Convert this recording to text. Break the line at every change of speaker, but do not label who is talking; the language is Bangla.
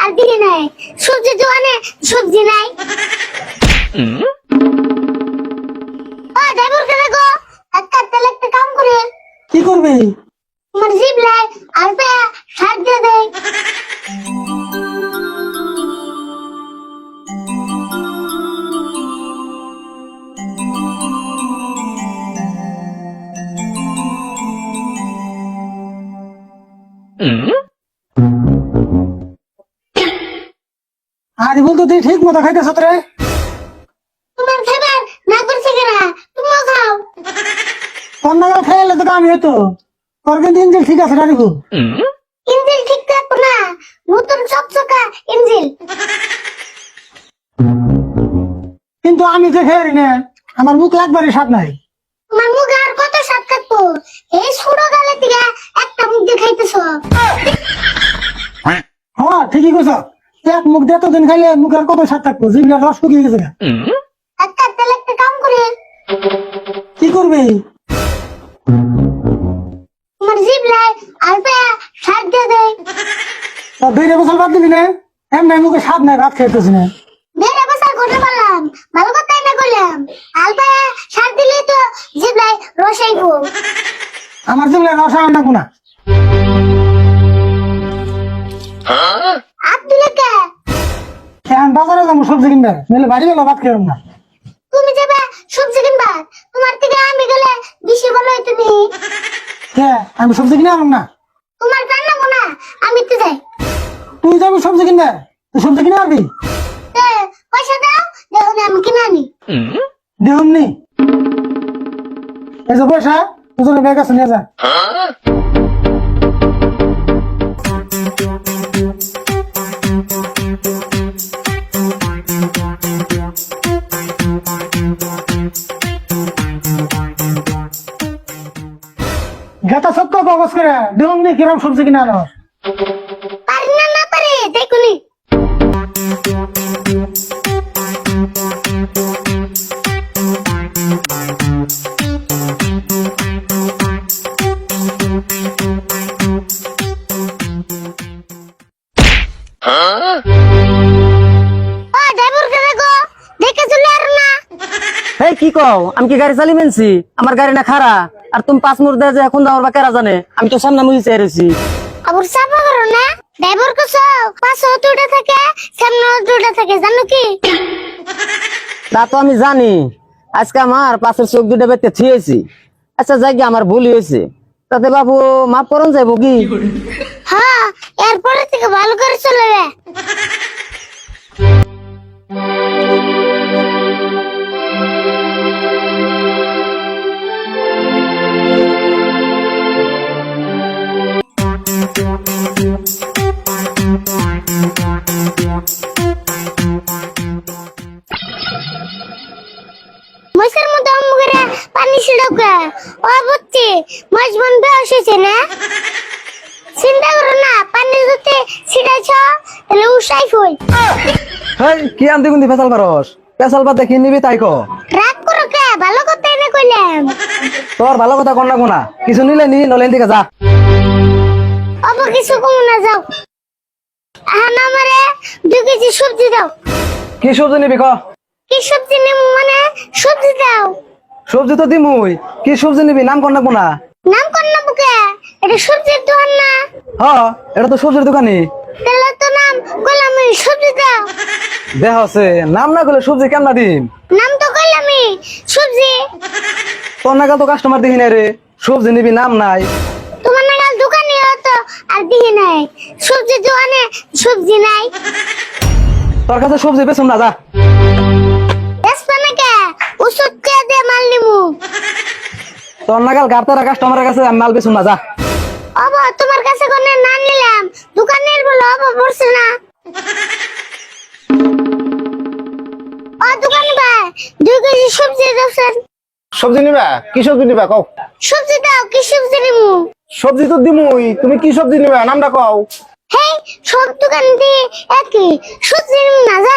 আর দিকে নাই সবজি দোকানে সবজি নাই। ড্রাইভার কে দেখো একটা তেল একটা কাম করে।
কি করবি?
তোমার জিপ লাই আর পে শাক দিয়ে দেয়।
আরে বল তো তুই ঠিক মতো খাইতেছ রে?
তোমার খাবার না করছে কেনা তুমিও খাও।
তোর নাগাল খাইলে তো আমি হতো। তোর কিন্তু ইঞ্জিল ঠিক আছে না রিবু?
ইঞ্জিল ঠিক থাকবো না, নতুন চকচকা ইঞ্জিল।
কিন্তু আমি তো খেয়ে না, আমার মুখ একবারই স্বাদ নাই।
তোমার মুখে আর কত স্বাদ থাকবো? এই ছোট গালে থেকে একটা মুখ দিয়ে খাইতেছ।
হ্যাঁ ঠিকই কইছ। এক মুখ দিয়ে এতদিন খাইলে মুখের কত স্বাদ থাকবো, জিভটার রস শুকিয়ে গেছে গা।
একটা তেল একটা কাম করে।
কি করবি?
তোমার জিভ লাই আর পে শাক দিয়ে দেয়।
তোর 2 বছর বাদ দিবি না? এমনি মুখে স্বাদ নাই, ভাত খাইতেছি না।
দেড় বছর ঘটে বললাম, ভালো কথাই না করলাম। আলপা শাক দিলে তো জিভ লাই রসাইবো।
আমার জিভের রস আর নাকবো না।
আপ দিলে কে?
এখন বাজারে যাবো সবজি কিনবে, নইলে বাড়ি গেলে ভাত খেলাম না।
তুমি যাবে সবজি কিনবা, তোমার থেকে আমি গেলে বেশি ভালো হইতো নি।
হ্যাঁ আমি সবজি কিনে আনলাম না।
তোমার রান্না না, আমি তো যাই।
তুই যাবি সবজি কিনবে, তুই সবজি কিনে আনবি?
পয়সা দাও, দেখুন আমি কিনে আনি।
দেহমনি এই যে পয়সা তোর ব্যাগ আছে নিয়ে যা। গাতা সত্য কাগজ করে দেহমনি কিরম সবজি কিনে আনো।
পারি না না পারে দেখুনি।
কি কও আমি কি গাড়ি চালি মেনছি? আমার গাড়ি না খারা আর তুমি 5 মুর দে যে এখন দাও বা কেরা জানে? আমি তো সামনে মুই চাইছি।
আবার চাপা করো না, ড্রাইভার কইছো পাশে দুটো থাকে সামনে দুটো থাকে জানো কি?
তা তো আমি জানি, আজকে আমার পাশের চোখ দুটো বেতে থিয়েছি। আচ্ছা যাই গিয়ে আমার ভুল হয়েছে, তাতে বাবু মাফ করুন যাইবো কি?
হ্যাঁ এরপরে থেকে ভালো করে চলে রে। মশার মতো মুখে পানি ছিড়কা ও বুঝছি মাছ বন্ধ এসেছে না। চিন্তা করো না, পানি যদি ছিড়াইছ তাহলে উসাই হই।
হেই কি আনতে গুনতি ফেসাল করস? ফেসাল বাদ দেখি নিবি তাই কো।
রাগ করো কে? ভালো কথা এনে কইলাম।
তোর ভালো কথা কোন না কোনা, কিছু নিলে নি নলেন দিকে যা।
অব কিছু কম না যাও। আনা আমারে 2 কেজি সবজি দাও।
কি সবজি নিবি ক?
কি সবজি নেবো মানে সবজি দাও।
সবজি তো দিমুই, কি সবজি নিবি নাম কোন না কোনা?
নাম কোন না বুকে? এটা সবজির দোকান না।
হ্যাঁ এটা তো সবজির দোকানি।
তাহলে তো নাম কইলামই সবজি দাও।
দেহ আছে নাম না করলে সবজি কেমন দিম?
নাম তো কইলামই সবজি।
তোর নাগাল তো কাস্টমার দেখি নাই রে, সবজি নিবি নাম নাই।
তোমার নাগাল দোকানে তো আর দিহি নাই, সবজি দোকানে সবজি নাই।
তোর কাছে সবজি বেচুম না যা।
এসপানে কে ওষুধ কে দে মাল নিমু।
তোর নাগাল গাড়তারা কাস্টমারের কাছে আমি মাল বেচুম না যা।
অব তোমার কাছে কোনে না নিলাম, দোকানের বলো অব পড়ছে না। ও দোকান ভাই 2 কেজি সবজি দাও।
সবজি নিবা? কি সবজি নিবা কও?
সবজি দাও, কি সবজি নিমু?
সবজি তো দিমুই, তুমি কি সবজি নিবা নামটা কও।
হেই সব দোকান দিয়ে একই সবজি নিমু না যা।